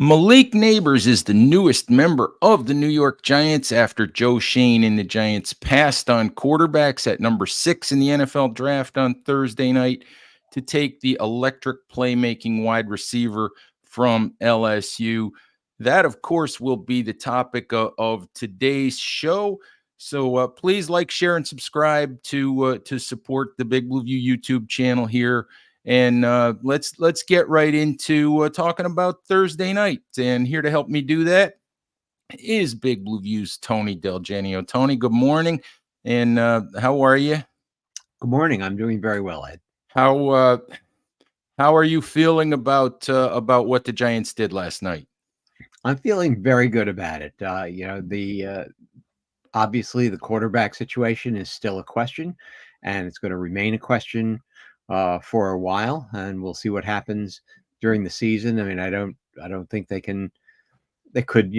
Malik Nabers is the newest member of the New York Giants after Joe Shane and the Giants passed on quarterbacks at number 6 in the NFL draft on Thursday night to take the electric playmaking wide receiver from LSU. That, of course, will be the topic of today's show. So please like, share, and subscribe to support the Big Blue View YouTube channel here, and let's get right into talking about Thursday night. And here to help me do that is Big Blue View's Tony Del Genio. Tony, good morning. And how are you? Good morning. I'm doing very well, Ed. How uh, how are you feeling about what the Giants did last night? I'm feeling very good about it. The obviously the quarterback situation is still a question, and it's going to remain a question for a while, and we'll see what happens during the season. I mean, I don't think they can. They could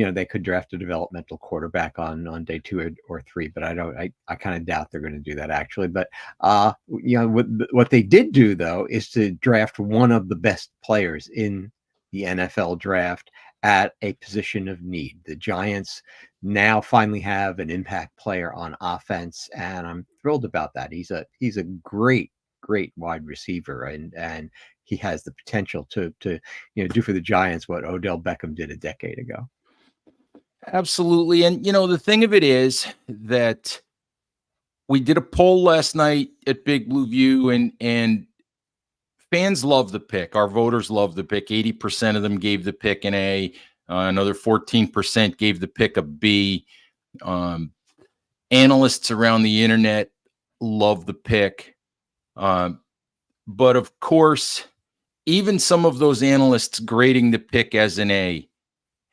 draft a developmental quarterback on day two or three, but I kind of doubt they're going to do that actually. But what they did do though is to draft one of the best players in the NFL draft at a position of need. The Giants now finally have an impact player on offense, and I'm thrilled about that. He's a great wide receiver, and he has the potential to do for the Giants what Odell Beckham did a decade ago. Absolutely. And the thing of it is that we did a poll last night at Big Blue View, and fans love the pick. Our voters love the pick. 80% of them gave the pick an A. Another 14% gave the pick a B. Um, Analysts around the internet love the pick. But of course, even some of those analysts grading the pick as an A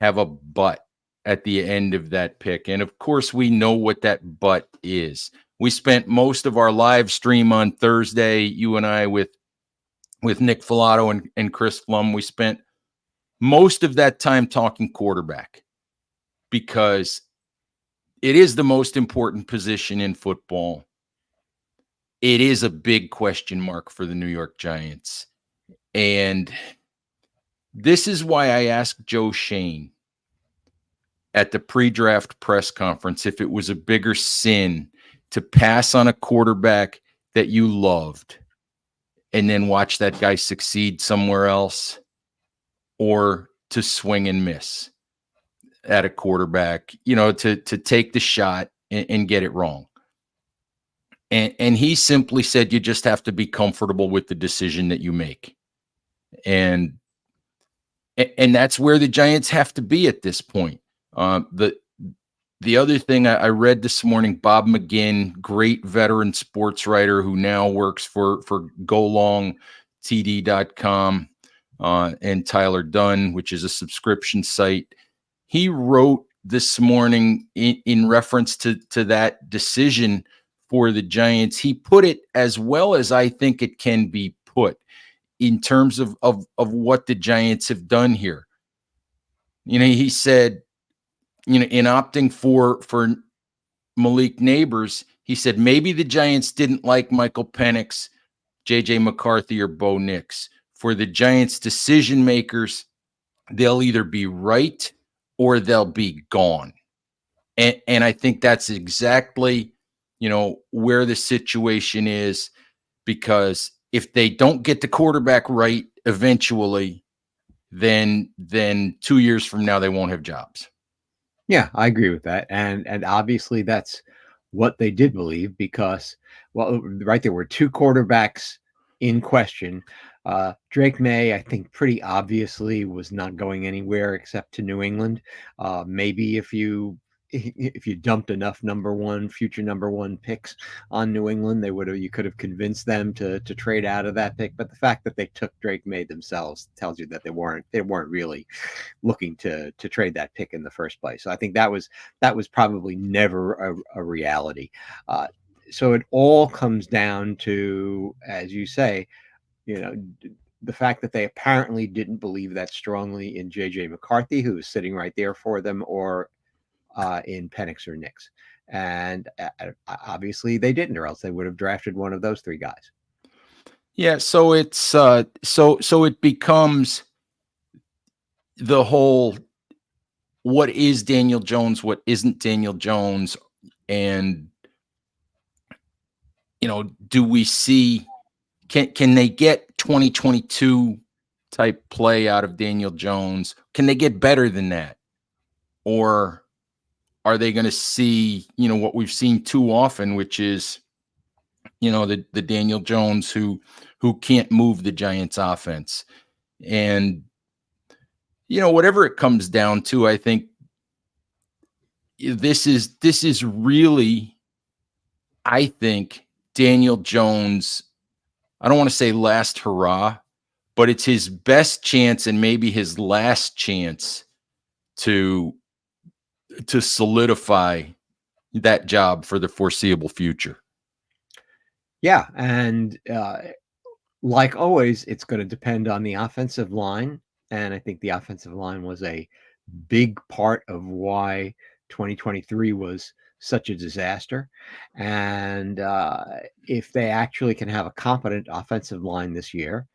have a but at the end of that pick. And of course, we know what that but is. We spent most of our live stream on Thursday, you and I, with Nick Filato and Chris Flum. We spent most of that time talking quarterback because it is the most important position in football. It is a big question mark for the New York Giants. And this is why I asked Joe Shane at the pre-draft press conference if it was a bigger sin to pass on a quarterback that you loved and then watch that guy succeed somewhere else, or to swing and miss at a quarterback, to take the shot and get it wrong. And he simply said, you just have to be comfortable with the decision that you make. And that's where the Giants have to be at this point. The other thing I read this morning, Bob McGinn, great veteran sports writer who now works for GoLongTD.com, and Tyler Dunn, which is a subscription site. He wrote this morning in reference to that decision for the Giants. He put it as well as I think it can be put in terms of what the Giants have done here. He said, in opting for Malik Nabers, he said maybe the Giants didn't like Michael Penix, J.J. McCarthy, or Bo Nix. For the Giants decision makers, they'll either be right or they'll be gone. And I think that's exactly, where the situation is, because if they don't get the quarterback right eventually, then 2 years from now, they won't have jobs. Yeah, I agree with that, and obviously that's what they did believe because, well, right, there were two quarterbacks in question. Drake May, I think, pretty obviously was not going anywhere except to New England. Maybe if you dumped enough future number one picks on New England, you could have convinced them to trade out of that pick. But the fact that they took Drake May themselves tells you that they weren't really looking to trade that pick in the first place. So I think that was probably never a reality. So it all comes down to, as you say, the fact that they apparently didn't believe that strongly in J.J. McCarthy, who was sitting right there for them, or in Penix or Nix. And obviously they didn't, or else they would have drafted one of those three guys. Yeah, so it's so it becomes, the whole what is Daniel Jones, what isn't Daniel Jones, and do we see can they get 2022 type play out of Daniel Jones? Can they get better than that? Or are they going to see, what we've seen too often, which is, the Daniel Jones who can't move the Giants offense. And whatever it comes down to, I think this is really, I think, Daniel Jones, I don't want to say last hurrah, but it's his best chance and maybe his last chance to solidify that job for the foreseeable future. Yeah, and like always, it's going to depend on the offensive line, and I think the offensive line was a big part of why 2023 was such a disaster. And if they actually can have a competent offensive line this year,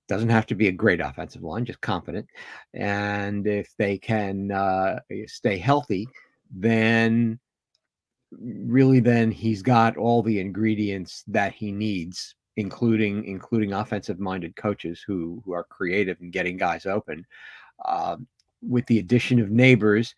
doesn't have to be a great offensive line, just competent. And if they can stay healthy, then really then he's got all the ingredients that he needs, including offensive minded coaches who are creative in getting guys open. With the addition of Nabers,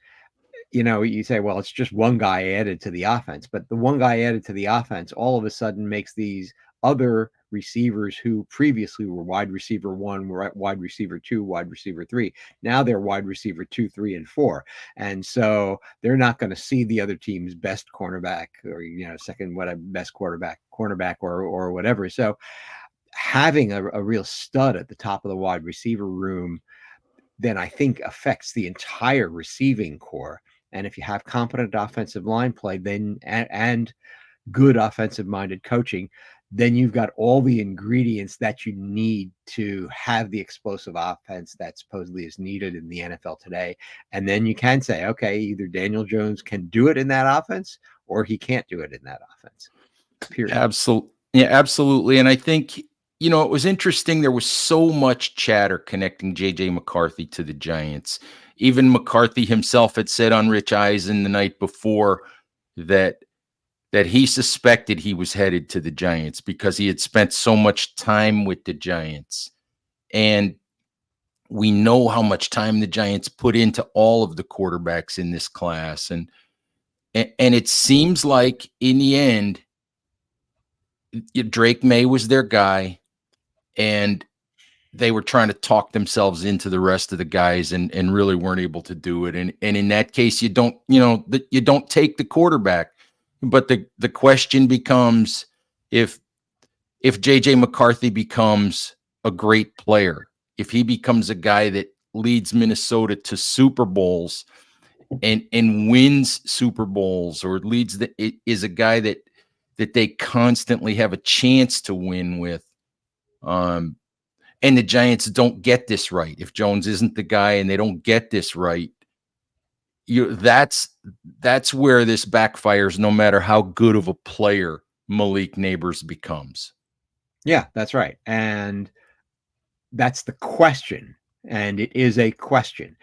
you say, well, it's just one guy added to the offense, but the one guy added to the offense all of a sudden makes these other receivers who previously were wide receiver 1, wide receiver 2, wide receiver 3. Now they're wide receiver 2, 3, and 4. And so they're not going to see the other team's best cornerback or, second, whatever, best cornerback or whatever. So having a real stud at the top of the wide receiver room then I think affects the entire receiving core. And if you have competent offensive line play, then and good offensive minded coaching, then you've got all the ingredients that you need to have the explosive offense that supposedly is needed in the NFL today. And then you can say, okay, either Daniel Jones can do it in that offense or he can't do it in that offense. Period. Absolutely. Yeah, absolutely. And I think, it was interesting. There was so much chatter connecting JJ McCarthy to the Giants. Even McCarthy himself had said on Rich Eisen the night before that he suspected he was headed to the Giants because he had spent so much time with the Giants. And we know how much time the Giants put into all of the quarterbacks in this class. And it seems like in the end, Drake May was their guy, and they were trying to talk themselves into the rest of the guys and really weren't able to do it. And in that case, you don't take the quarterback. But the question becomes if JJ McCarthy becomes a great player, if he becomes a guy that leads Minnesota to Super Bowls and wins Super Bowls, or is a guy that they constantly have a chance to win with. And the Giants don't get this right. If Jones isn't the guy and they don't get this right, that's where this backfires, no matter how good of a player Malik Nabers becomes. Yeah, that's right. And that's the question. And it is a question.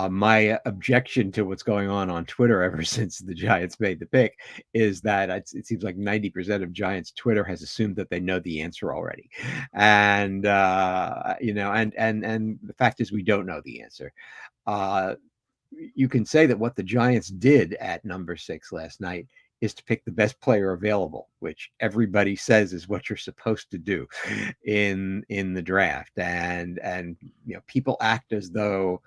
My objection to what's going on Twitter ever since the Giants made the pick is that it seems like 90% of Giants Twitter has assumed that they know the answer already, and and the fact is we don't know the answer. You can say that what the Giants did at number 6 last night is to pick the best player available, which everybody says is what you're supposed to do in the draft, and people act as though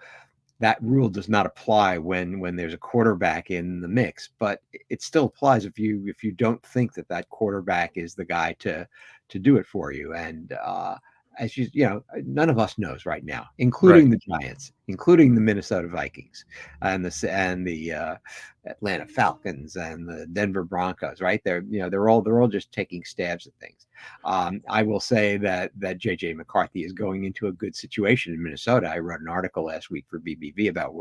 that rule does not apply when there's a quarterback in the mix, but it still applies if you don't think that quarterback is the guy to do it for you. And as none of us knows right now, including Right. the Giants, including the Minnesota Vikings, and the Atlanta Falcons and the Denver Broncos, right? They're all just taking stabs at things. I will say that JJ McCarthy is going into a good situation in Minnesota. I wrote an article last week for BBV about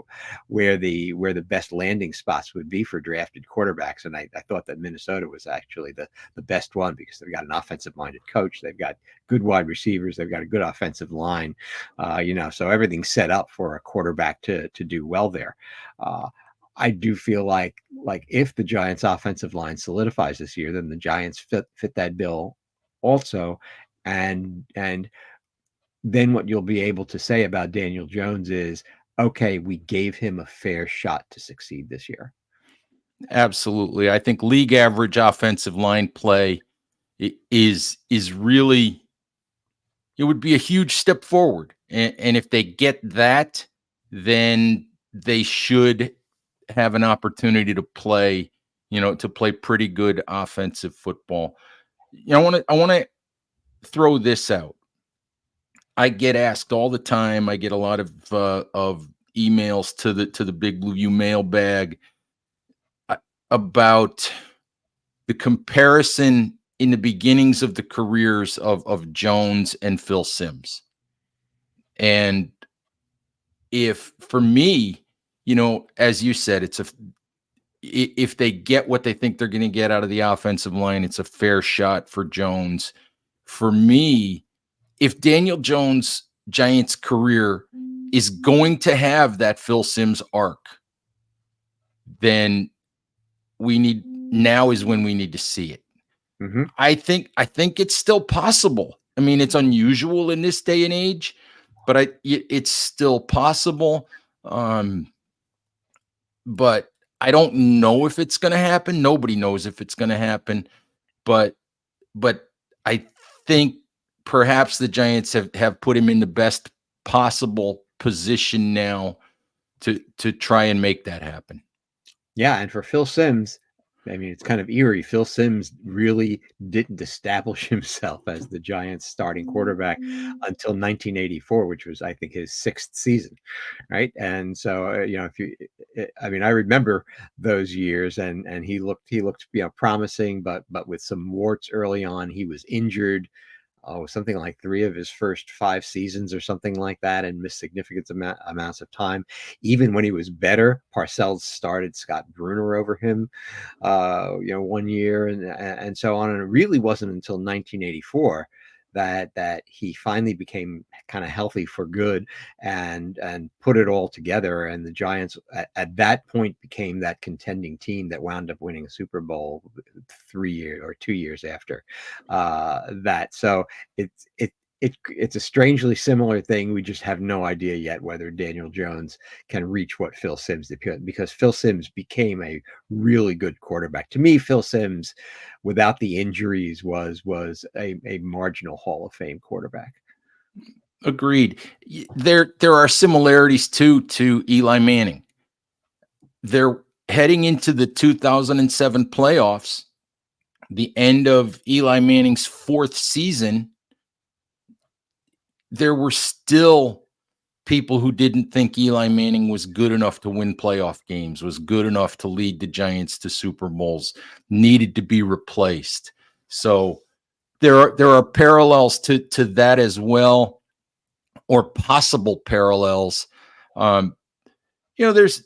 where the best landing spots would be for drafted quarterbacks, and I thought that Minnesota was actually the best one because they've got an offensive minded coach, they've got good wide receivers, they've got a good offensive line, so everything's set up for a quarterback to do well there. I do feel like if the Giants' offensive line solidifies this year, then the Giants fit that bill also, and then what you'll be able to say about Daniel Jones is, okay, we gave him a fair shot to succeed this year. Absolutely. I think league average offensive line play is really, it would be a huge step forward. And if they get that, then they should have an opportunity to play, to play pretty good offensive football. I want to throw this out. I get asked all the time. I get a lot of emails to the Big Blue U mailbag about the comparison in the beginnings of the careers of Jones and Phil Simms. And if for me, as you said, if they get what they think they're going to get out of the offensive line, it's a fair shot for Jones. For me, if Daniel Jones' Giants career is going to have that Phil Simms arc, then now is when we need to see it. Mm-hmm. I think it's still possible. I mean, it's unusual in this day and age, but it's still possible. But I don't know if it's going to happen. Nobody knows if it's going to happen. But I think perhaps the Giants have put him in the best possible position now to try and make that happen. Yeah, and for Phil Simms, I mean, it's kind of eerie. Phil Simms really didn't establish himself as the Giants' starting quarterback until 1984, which was, I think, his sixth season, right? And so, I remember those years, and he looked, promising, but with some warts early on. He was injured. Something like 3 of his first 5 seasons or something like that, and missed significant amounts of time. Even when he was better, Parcells started Scott Bruner over him, 1 year, and so on. And it really wasn't until 1984 that he finally became kind of healthy for good and put it all together. And the Giants at that point became that contending team that wound up winning a Super Bowl 2 years after that. So it's a strangely similar thing. We just have no idea yet whether Daniel Jones can reach what Phil Simms did, because Phil Simms became a really good quarterback. To me, Phil Simms, without the injuries, was a marginal Hall of Fame quarterback. Agreed. There are similarities too to Eli Manning. They're heading into the 2007 playoffs, the end of Eli Manning's 4th season. There were still people who didn't think Eli Manning was good enough to win playoff games, was good enough to lead the Giants to Super Bowls, needed to be replaced. So there are parallels to that as well, or possible parallels. There's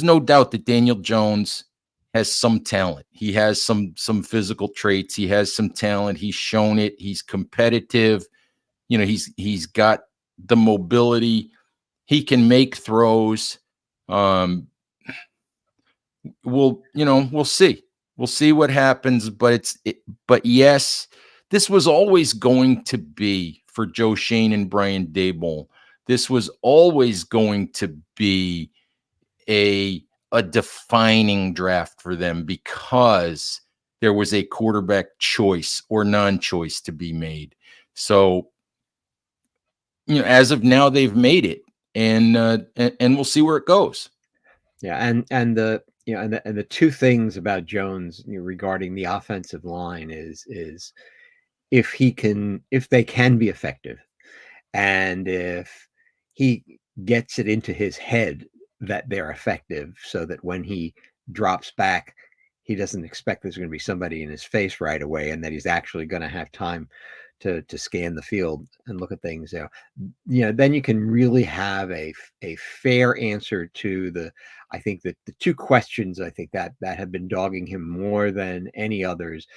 no doubt that Daniel Jones has some talent. He has some physical traits. He has some talent. He's shown it. He's competitive. He's got the mobility. He can make throws. We'll see. We'll see what happens. But yes, this was always going to be for Joe Schoen and Brian Daboll. This was always going to be a defining draft for them, because there was a quarterback choice or non-choice to be made. So, as of now, they've made it, and we'll see where it goes. Yeah, and the two things about Jones, regarding the offensive line is if they can be effective, and if he gets it into his head that they're effective, so that when he drops back, he doesn't expect there's going to be somebody in his face right away, and that he's actually going to have time to scan the field and look at things. Then you can really have a fair answer to the. I think that the two questions I think that have been dogging him more than any others.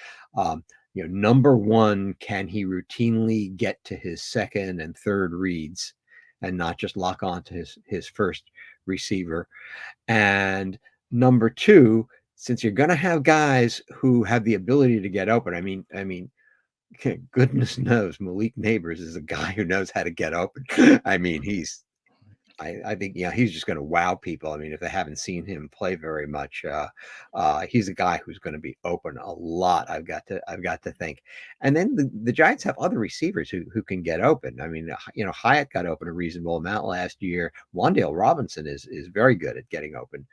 Number one, can he routinely get to his second and third reads and not just lock on to his first receiver? And number two, since you're going to have guys who have the ability to get open, goodness knows Malik Nabers is a guy who knows how to get open. I think he's just going to wow people. If they haven't seen him play very much, he's a guy who's going to be open a lot. I've got to think. And then the Giants have other receivers who can get open. Hyatt got open a reasonable amount last year. Wan'Dale Robinson is very good at getting open,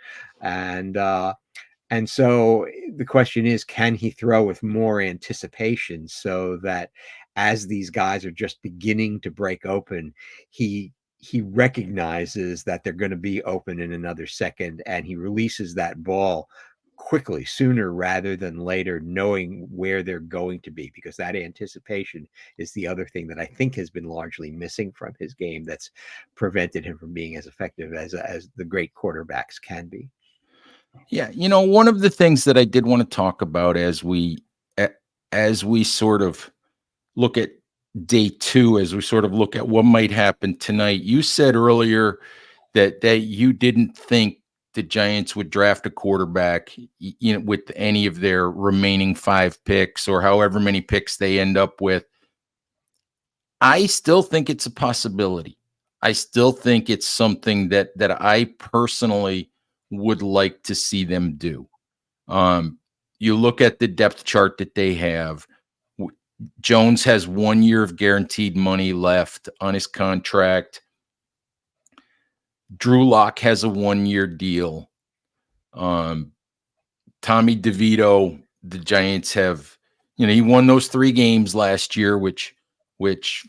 and so the question is, can he throw with more anticipation so that as these guys are just beginning to break open, he recognizes that they're going to be open in another second, and he releases that ball quickly, sooner rather than later, knowing where they're going to be, because that anticipation is the other thing that I think has been largely missing from his game that's prevented him from being as effective as the great quarterbacks can be. Yeah, one of the things that I did want to talk about as we sort of look at day two, as we sort of look at what might happen tonight. You said earlier that you didn't think the Giants would draft a quarterback, with any of their remaining 5 picks or however many picks they end up with. I still think it's a possibility. I still think it's something that I personally would like to see them do. You look at the depth chart that they have. Jones has 1 year of guaranteed money left on his contract. Drew Lock has a 1-year deal. Tommy DeVito, the Giants have, he won those 3 games last year, which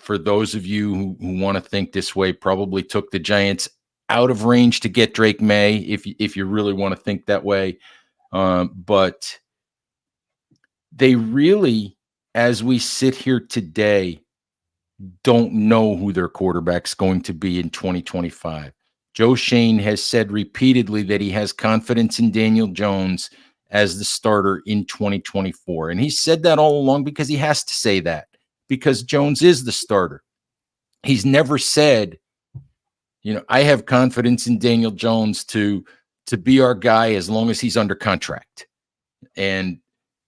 for those of you who want to think this way, probably took the Giants out of range to get Drake May, if you really want to think that way. But they really, as we sit here today, don't know who their quarterback's going to be in 2025. Joe Shane has said repeatedly that he has confidence in Daniel Jones as the starter in 2024. And he said that all along because he has to say that, because Jones is the starter. He's never said, I have confidence in Daniel Jones to be our guy as long as he's under contract. And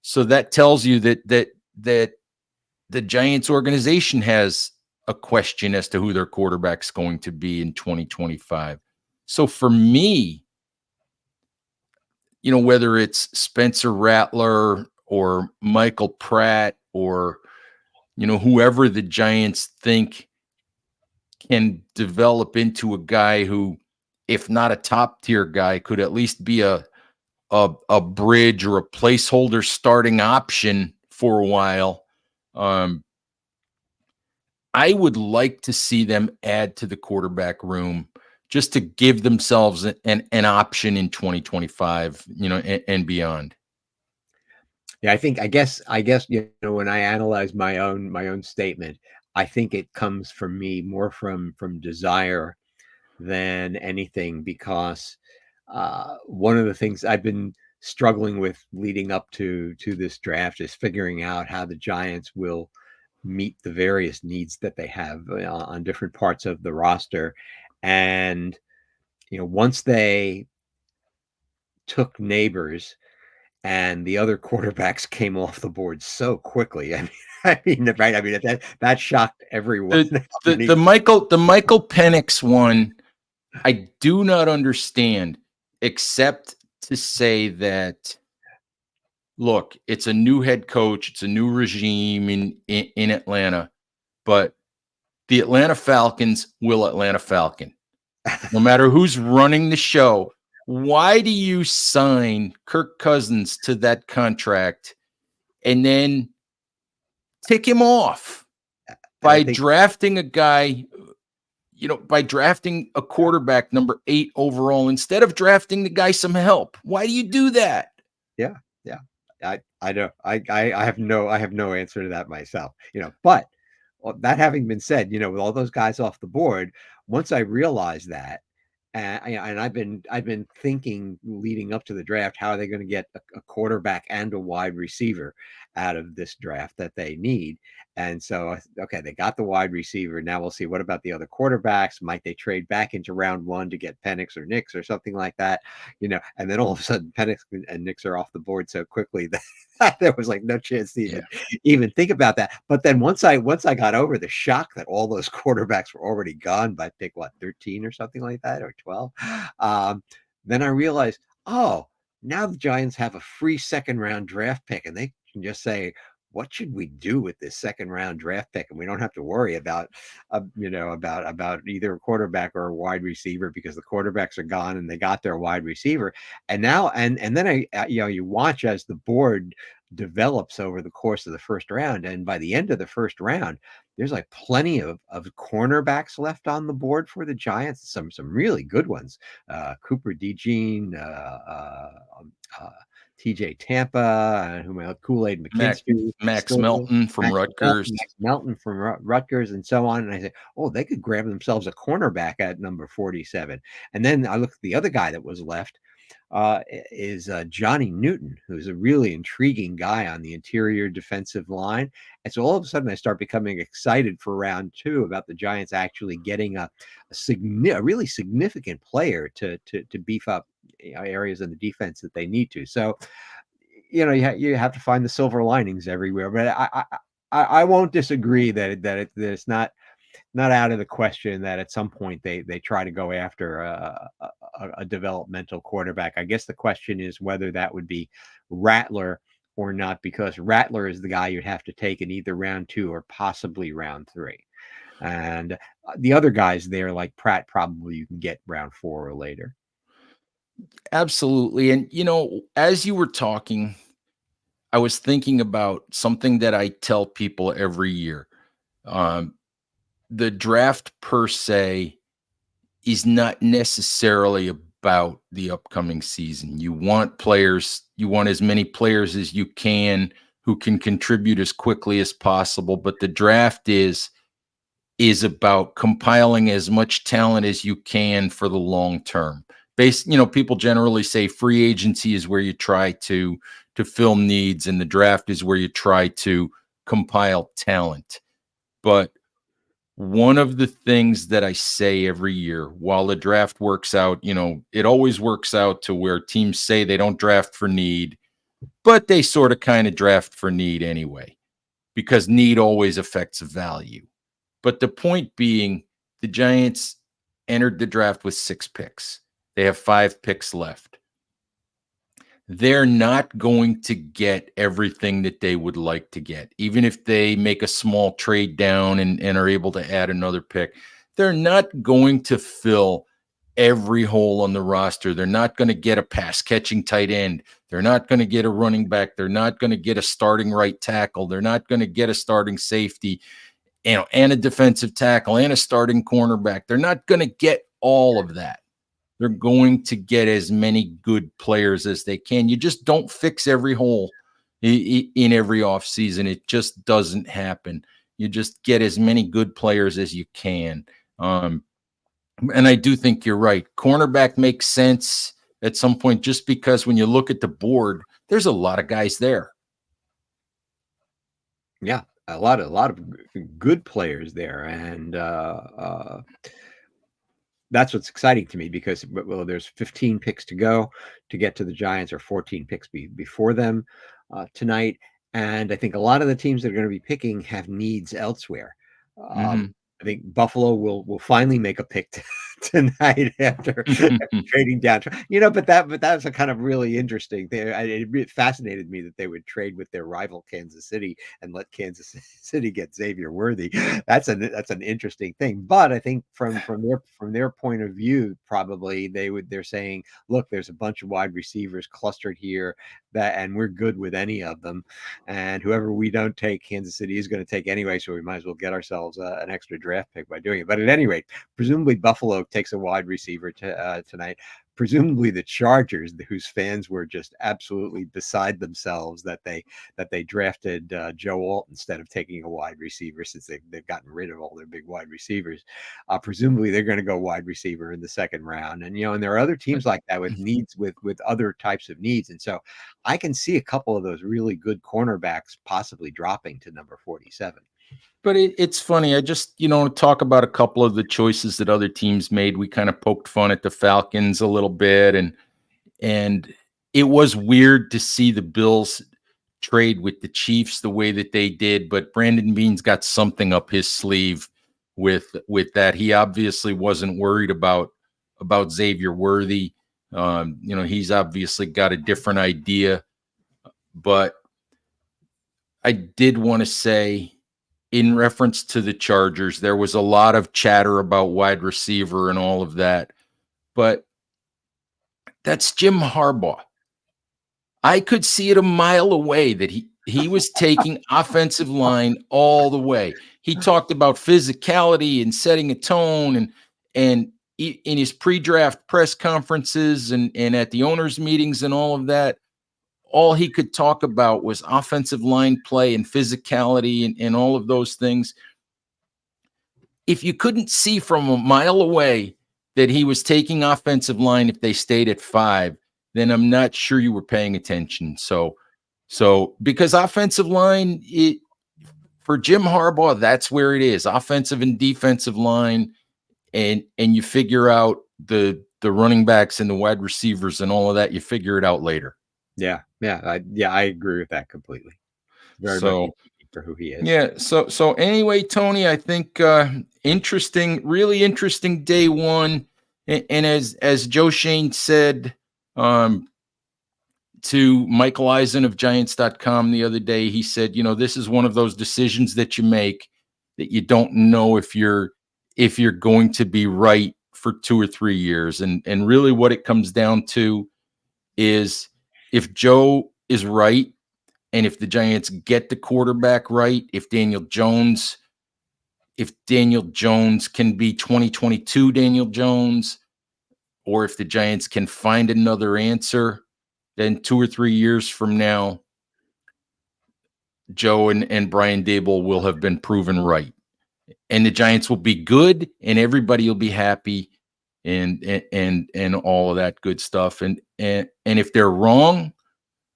so that tells you that the Giants organization has a question as to who their quarterback's going to be in 2025. So for me, whether it's Spencer Rattler or Michael Pratt or, whoever the Giants think can develop into a guy who, if not a top tier guy, could at least be a bridge or a placeholder starting option for a while. I would like to see them add to the quarterback room just to give themselves an option in 2025, and beyond. Yeah, I guess when I analyze my own statement, I think it comes from me more from desire than anything, because one of the things I've been struggling with leading up to this draft is figuring out how the Giants will meet the various needs that they have on different parts of the roster. And once they took Nabers and the other quarterbacks came off the board so quickly, right? That shocked everyone. The Michael Penix one, I do not understand, except to say that, look, it's a new head coach, it's a new regime in Atlanta, but the Atlanta Falcons will Atlanta Falcon. No matter who's running the show, why do you sign Kirk Cousins to that contract and then tick him off by drafting a guy? by drafting a quarterback number 8 overall instead of drafting the guy some help. Why do you do that? Yeah, yeah. I don't I have no answer to that myself, but well, that having been said, with all those guys off the board, once I realized that, and I've been thinking leading up to the draft, how are they going to get a quarterback and a wide receiver out of this draft that they need? And so, okay, they got the wide receiver. Now we'll see what about the other quarterbacks? Might they trade back into round one to get Penix or Nix or something like that? And then all of a sudden Penix and Nix are off the board so quickly that there was like no chance to Yeah. even think about that. But then once I got over the shock that all those quarterbacks were already gone by pick 13 or something like that, or 12, then I realized, oh, now the Giants have a free second round draft pick, and they can just say, what should we do with this second round draft pick? And we don't have to worry about, about either a quarterback or a wide receiver, because the quarterbacks are gone and they got their wide receiver. And now, and then you watch as the board develops over the course of the first round, and by the end of the first round, there's like plenty of cornerbacks left on the board for the Giants. Some really good ones. Cooper DeJean, uh, TJ Tampa, Kool-Aid Max McKinstry, Max still Melton from Rutgers. Max Melton from Rutgers, and so on. And I said, oh, they could grab themselves a cornerback at number 47. And then I looked at the other guy that was left, is Johnny Newton, who's a really intriguing guy on the interior defensive line. And so all of a sudden, I start becoming excited for round two about the Giants actually getting a really significant player to beef up areas in the defense that they need to. So, you have to find the silver linings everywhere. But I won't disagree that it's not out of the question that at some point they try to go after a developmental quarterback. I guess the question is whether that would be Rattler or not, because Rattler is the guy you'd have to take in either round two or possibly round three. And the other guys there, like Pratt, probably you can get round four or later. Absolutely. And as you were talking, I was thinking about something that I tell people every year. Um, the draft per se is not necessarily about the upcoming season. You want as many players as you can who can contribute as quickly as possible, but the draft is about compiling as much talent as you can for the long term. People generally say free agency is where you try to fill needs, and the draft is where you try to compile talent. But one of the things that I say every year, while the draft works out, it always works out to where teams say they don't draft for need, but they sort of kind of draft for need anyway, because need always affects value. But the point being, the Giants entered the draft with 6 picks. They have 5 picks left. They're not going to get everything that they would like to get. Even if they make a small trade down and are able to add another pick, they're not going to fill every hole on the roster. They're not going to get a pass catching tight end. They're not going to get a running back. They're not going to get a starting right tackle. They're not going to get a starting safety, and a defensive tackle and a starting cornerback. They're not going to get all of that. They're going to get as many good players as they can. You just don't fix every hole in every offseason. It just doesn't happen. You just get as many good players as you can. And I do think you're right. Cornerback makes sense at some point, just because when you look at the board, there's a lot of guys there. Yeah, a lot of good players there, and that's what's exciting to me, because there's 15 picks to go to get to the Giants, or 14 picks before them tonight, and I think a lot of the teams that are going to be picking have needs elsewhere. Mhm. I think Buffalo will finally make a pick tonight after trading down. But that was a kind of really interesting thing. It fascinated me that they would trade with their rival Kansas City and let Kansas City get Xavier Worthy. That's an interesting thing. But I think from their point of view, probably they're saying, look, there's a bunch of wide receivers clustered here, and we're good with any of them, and whoever we don't take, Kansas City is going to take anyway. So we might as well get ourselves an extra draft draft pick by doing it. But at any rate, presumably Buffalo takes a wide receiver tonight. Presumably the Chargers, whose fans were just absolutely beside themselves that they drafted Joe Alt instead of taking a wide receiver, since they've gotten rid of all their big wide receivers. Presumably they're going to go wide receiver in the second round. And and there are other teams like that with needs, with other types of needs. And so I can see a couple of those really good cornerbacks possibly dropping to number 47. But it's funny. I just, talk about a couple of the choices that other teams made. We kind of poked fun at the Falcons a little bit, and it was weird to see the Bills trade with the Chiefs the way that they did. But Brandon Beane's got something up his sleeve with that. He obviously wasn't worried about Xavier Worthy. He's obviously got a different idea. But I did want to say, in reference to the Chargers, there was a lot of chatter about wide receiver and all of that, but that's Jim Harbaugh. I could see it a mile away that he was taking offensive line all the way. He talked about physicality and setting a tone, and in his pre-draft press conferences and at the owners' meetings and all of that, all he could talk about was offensive line play and physicality and all of those things. If you couldn't see from a mile away that he was taking offensive line if they stayed at 5, then I'm not sure you were paying attention. So because offensive line, for Jim Harbaugh, that's where it is. Offensive and defensive line, and you figure out the running backs and the wide receivers and all of that, you figure it out later. Yeah, I agree with that completely. Very much for who he is. Yeah. So anyway, Tony, I think really interesting day one, and as Joe Shane said to Michael Eisen of Giants.com the other day, he said, this is one of those decisions that you make that you don't know if you're going to be right for 2 or 3 years, and really what it comes down to is, if Joe is right, and if the Giants get the quarterback right, if Daniel Jones can be 2022 Daniel Jones, or if the Giants can find another answer, then 2 or 3 years from now, Joe and Brian Daboll will have been proven right. And the Giants will be good, and everybody will be happy, and all of that good stuff. And if they're wrong,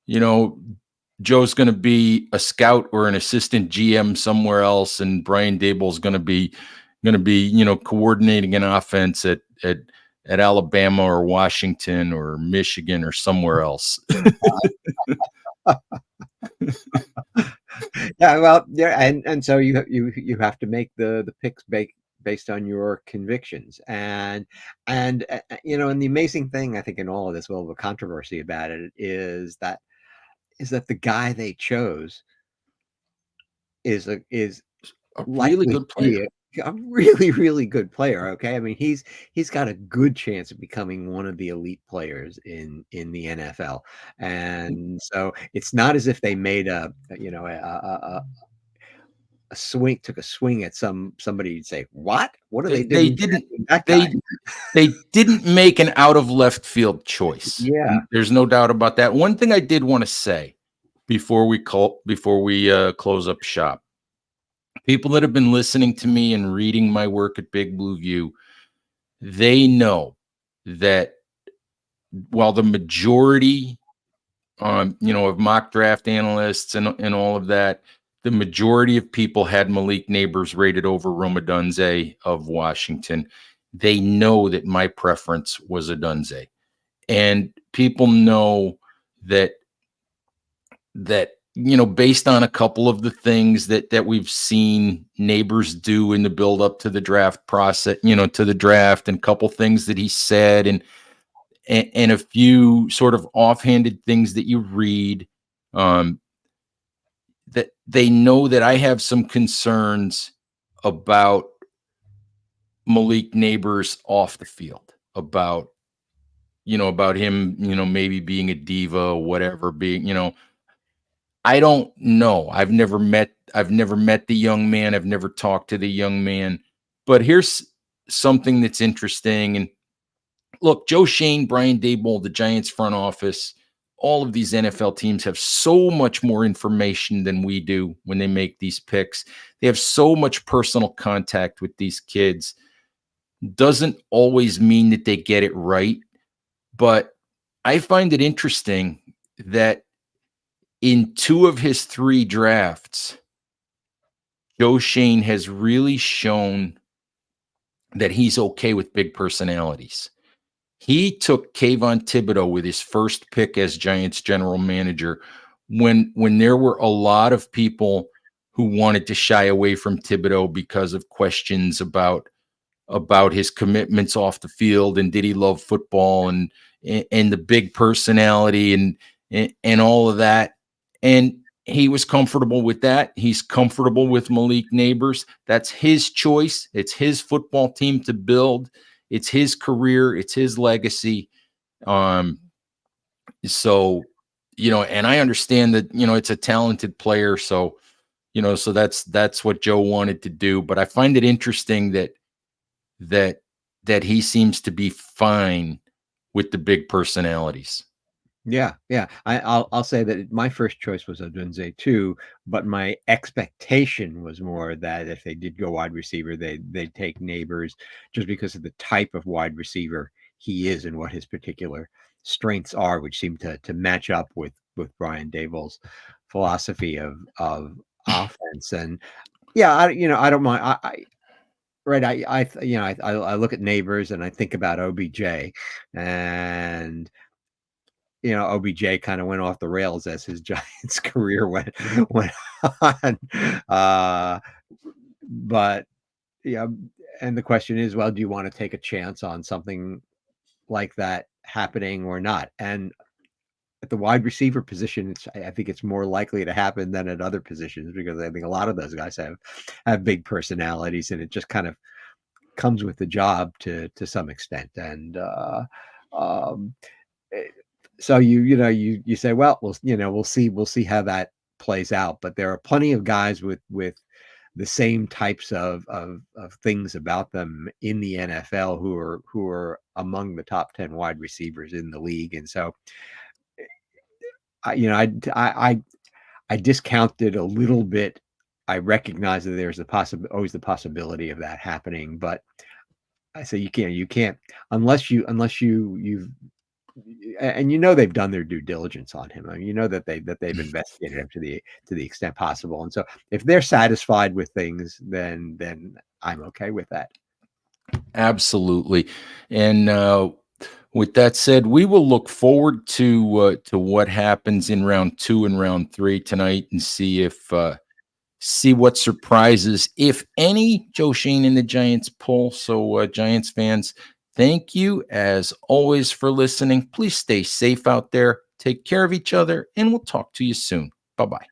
Joe's going to be a scout or an assistant GM somewhere else, and Brian Daboll's going to be coordinating an offense at Alabama or Washington or Michigan or somewhere else. Yeah, well, yeah, and so you have to make the picks based on your convictions, and the amazing thing, I think, in all of this, well, the controversy about it is that the guy they chose is a really good player. A really, really good player. Okay. I mean, he's got a good chance of becoming one of the elite players in the NFL. And so it's not as if they made a swing, took a swing at somebody. You'd say, what are they doing? They didn't make an out of left field choice. Yeah. There's no doubt about that. One thing I did want to say before we close up shop, people that have been listening to me and reading my work at Big Blue View, they know that while the majority, of mock draft analysts and all of that, the majority of people had Malik Nabers rated over Rome-Odunze of Washington. They know that my preference was Odunze, and people know that based on a couple of the things that we've seen Nabers do in the build up to the draft process, to the draft, and a couple things that he said, and a few sort of offhanded things that you read, that they know that I have some concerns about Malik Nabers off the field, about him, maybe being a diva, whatever, being, I don't know. I've never met the young man. I've never talked to the young man, But here's something that's interesting. And look, Joe Shane, Brian Daboll, the Giants front office, all of these NFL teams have so much more information than we do when they make these picks. They have so much personal contact with these kids. Doesn't always mean that they get it right, but I find it interesting that in two of his three drafts, Joe Shane has really shown that he's okay with big personalities. He took Kayvon Thibodeau with his first pick as Giants general manager when there were a lot of people who wanted to shy away from Thibodeau because of questions about his commitments off the field and did he love football and the big personality and all of that. And he was comfortable with that. He's comfortable with Malik Nabers. That's his choice. It's his football team to build. It's his career. It's his legacy. Um, so, and I understand that, it's a talented player. So, so that's what Joe wanted to do. But I find it interesting that that he seems to be fine with the big personalities. Yeah, yeah. I'll say that my first choice was Odunze too, but my expectation was more that if they did go wide receiver, they'd take Neighbors just because of the type of wide receiver he is and what his particular strengths are, which seem to match up with Brian Daboll's philosophy of offense. And yeah, I don't mind. Right. I look at Neighbors and I think about OBJ, and OBJ kind of went off the rails as his Giants career went on. But yeah, and the question is, well, do you want to take a chance on something like that happening or not? And at the wide receiver position, I think it's more likely to happen than at other positions because I think a lot of those guys have big personalities, and it just kind of comes with the job to some extent. And um, eh, so you say, well, we'll see how that plays out. But there are plenty of guys with the same types of things about them in the NFL who are among the top 10 wide receivers in the league. And so I discounted a little bit. I recognize that there's always the possibility of that happening, but I say you can't unless you've and they've done their due diligence on him. I mean, that they've investigated him to the extent possible. And so if they're satisfied with things, then I'm okay with that. Absolutely. And with that said, we will look forward to what happens in round two and round three tonight, and see what surprises, if any, Joe Shane and the Giants pull. So, Giants fans, thank you as always for listening. Please stay safe out there. Take care of each other, and we'll talk to you soon. Bye bye.